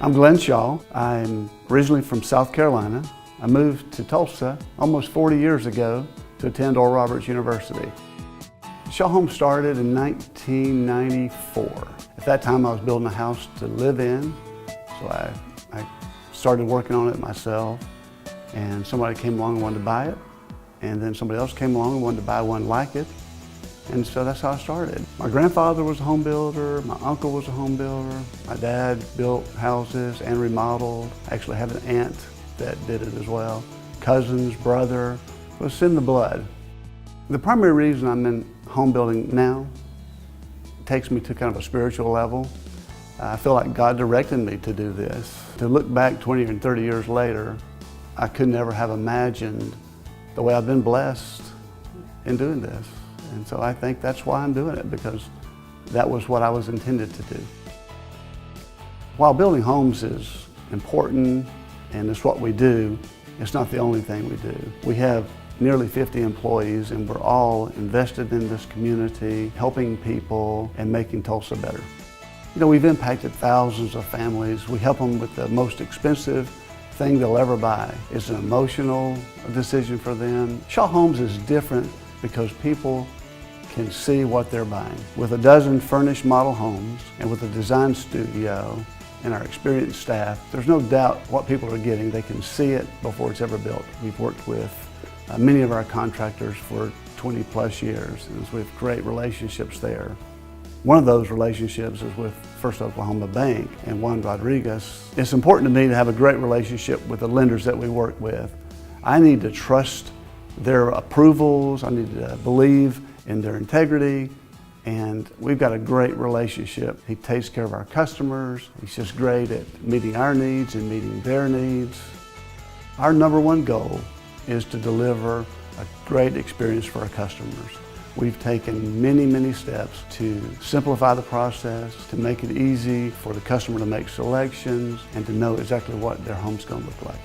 I'm Glenn Shaw. I'm originally from South Carolina. I moved to Tulsa almost 40 years ago to attend Oral Roberts University. Shaw Home started in 1994. At that time I was building a house to live in, so I started working on it myself, and somebody came along and wanted to buy it, and then somebody else came along and wanted to buy one like it, and so that's how I started. My grandfather was a home builder, my uncle was a home builder, my dad built houses and remodeled. I actually have an aunt that did it as well. Cousins, brother, it was in the blood. The primary reason I'm in home building now takes me to kind of a spiritual level. I feel like God directed me to do this. To look back 20 and 30 years later, I could never have imagined the way I've been blessed in doing this. And so I think that's why I'm doing it, because that was what I was intended to do. While building homes is important and it's what we do, it's not the only thing we do. We have nearly 50 employees, and we're all invested in this community, helping people and making Tulsa better. You know, we've impacted thousands of families. We help them with the most expensive thing they'll ever buy. It's an emotional decision for them. Shaw Homes is different because people can see what they're buying. With a dozen furnished model homes and with a design studio and our experienced staff, there's no doubt what people are getting. They can see it before it's ever built. We've worked with many of our contractors for 20 plus years, and we have great relationships there. One of those relationships is with First Oklahoma Bank and Juan Rodriguez. It's important to me to have a great relationship with the lenders that we work with. I need to trust their approvals, I need to believe in their integrity, and we've got a great relationship. He takes care of our customers. He's just great at meeting our needs and meeting their needs. Our number one goal is to deliver a great experience for our customers. We've taken many, many steps to simplify the process, to make it easy for the customer to make selections and to know exactly what their home's going to look like.